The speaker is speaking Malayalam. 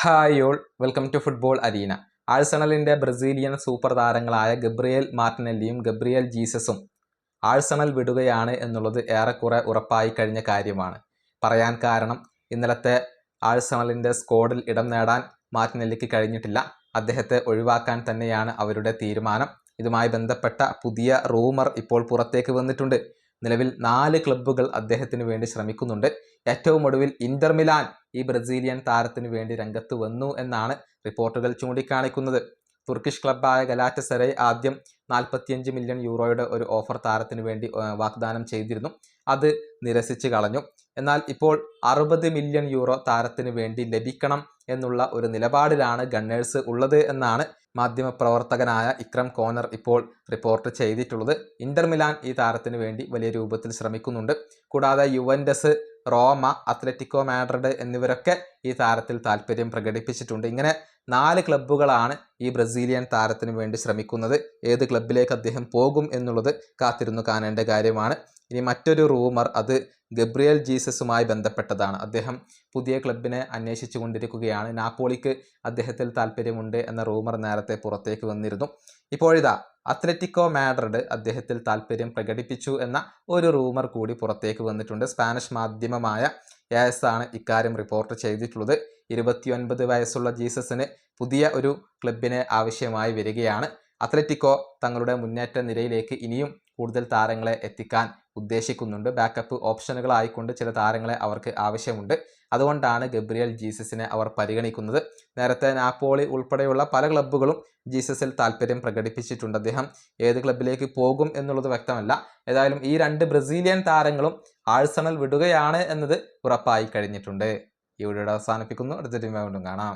Hi all, welcome to football arena. ആഴ്സണലിൻ്റെ ബ്രസീലിയൻ സൂപ്പർ താരങ്ങളായ ഗബ്രിയേൽ മാർട്ടിനെല്ലിയും ഗബ്രിയേൽ ജീസസും ആഴ്സണൽ വിടുകയാണ് എന്നുള്ളത് ഏറെക്കുറെ ഉറപ്പായി കഴിഞ്ഞ കാര്യമാണ്. പറയാൻ കാരണം ഇന്നലത്തെ ആഴ്സണലിൻ്റെ സ്ക്വാഡിൽ ഇടം നേടാൻ മാർട്ടിനെല്ലിക്ക് കഴിഞ്ഞിട്ടില്ല. അദ്ദേഹത്തെ ഒഴിവാക്കാൻ തന്നെയാണ് അവരുടെ തീരുമാനം. ഇതുമായി ബന്ധപ്പെട്ട പുതിയ റൂമർ ഇപ്പോൾ പുറത്തേക്ക് വന്നിട്ടുണ്ട്. നിലവിൽ 4 ക്ലബ്ബുകൾ അദ്ദേഹത്തിന് വേണ്ടി ശ്രമിക്കുന്നുണ്ട്. ഏറ്റവും ഒടുവിൽ ഇന്റർ മിലാൻ ഈ ബ്രസീലിയൻ താരത്തിന് വേണ്ടി രംഗത്ത് വന്നു എന്നാണ് റിപ്പോർട്ടുകൾ ചൂണ്ടിക്കാണിക്കുന്നത്. തുർക്കിഷ് ക്ലബ്ബായ ഗലാറ്റസറൈ ആദ്യം 45 മില്യൺ യൂറോയുടെ ഒരു ഓഫർ താരത്തിന് വേണ്ടി വാഗ്ദാനം ചെയ്തിരുന്നു. അത് നിരസിച്ച് കളഞ്ഞു. എന്നാൽ ഇപ്പോൾ 60 മില്യൺ യൂറോ താരത്തിന് വേണ്ടി ലഭിക്കണം എന്നുള്ള ഒരു നിലപാടിലാണ് ഗണ്ണേഴ്സ് ഉള്ളത് എന്നാണ് മാധ്യമപ്രവർത്തകനായ ഇക്രം കോനർ ഇപ്പോൾ റിപ്പോർട്ട് ചെയ്തിട്ടുള്ളത്. ഇന്റർ മിലാൻ ഈ താരത്തിന് വേണ്ടി വലിയ രൂപത്തിൽ ശ്രമിക്കുന്നുണ്ട്. കൂടാതെ യുവന്റസ്, റോമ, അത്ലറ്റിക്കോ മാഡ്രിഡ് എന്നിവരൊക്കെ ഈ താരത്തിൽ താല്പര്യം പ്രകടിപ്പിച്ചിട്ടുണ്ട്. ഇങ്ങനെ 4 ക്ലബ്ബുകളാണ് ഈ ബ്രസീലിയൻ താരത്തിന് വേണ്ടി ശ്രമിക്കുന്നത്. ഏത് ക്ലബിലേക്ക് അദ്ദേഹം പോകും എന്നുള്ളത് കാത്തിരുന്നു കാണേണ്ട കാര്യമാണ്. ഇനി മറ്റൊരു റൂമർ അത് ഗബ്രിയേൽ ജീസസുമായി ബന്ധപ്പെട്ടതാണ്. അദ്ദേഹം പുതിയ ക്ലബിനെ അന്വേഷിച്ചു കൊണ്ടിരിക്കുകയാണ്. നാപ്പോളിക്ക് അദ്ദേഹത്തിൽ താല്പര്യമുണ്ട് എന്ന റൂമർ നേരത്തെ പുറത്തേക്ക് വന്നിരുന്നു. ഇപ്പോഴിതാ അത്ലറ്റിക്കോ മാഡ്രിഡ് അദ്ദേഹത്തിൽ താല്പര്യം പ്രകടിപ്പിച്ചു എന്ന ഒരു റൂമർ കൂടി പുറത്തേക്ക് വന്നിട്ടുണ്ട്. സ്പാനിഷ് മാധ്യമമായ AS ആണ് ഇക്കാര്യം റിപ്പോർട്ട് ചെയ്തിട്ടുള്ളത്. 29 വയസ്സുള്ള ജീസസിന് പുതിയ ഒരു ക്ലബിനെ ആവശ്യമായി വരികയാണ്. അത്ലറ്റിക്കോ തങ്ങളുടെ മുന്നേറ്റ നിരയിലേക്ക് ഇനിയും കൂടുതൽ താരങ്ങളെ എത്തിക്കാൻ ഉദ്ദേശിക്കുന്നുണ്ട്. ബാക്കപ്പ് ഓപ്ഷനുകളായിക്കൊണ്ട് ചില താരങ്ങളെ അവർക്ക് ആവശ്യമുണ്ട്. അതുകൊണ്ടാണ് ഗബ്രിയേൽ ജീസസിനെ അവർ പരിഗണിക്കുന്നത്. നേരത്തെ നാപ്പോളി ഉൾപ്പെടെയുള്ള പല ക്ലബ്ബുകളും ജീസസിൽ താല്പര്യം പ്രകടിപ്പിച്ചിട്ടുണ്ട്. അദ്ദേഹം ഏത് ക്ലബിലേക്ക് പോകും എന്നുള്ളത് വ്യക്തമല്ല. ഏതായാലും ഈ 2 ബ്രസീലിയൻ താരങ്ങളും ആഴ്സണൽ വിടുകയാണ് എന്നത് ഉറപ്പായി കഴിഞ്ഞിട്ടുണ്ട്. ഈ വീഡിയോ അവസാനിപ്പിക്കുന്നു. അടുത്ത ടീം വീണ്ടും കാണാം.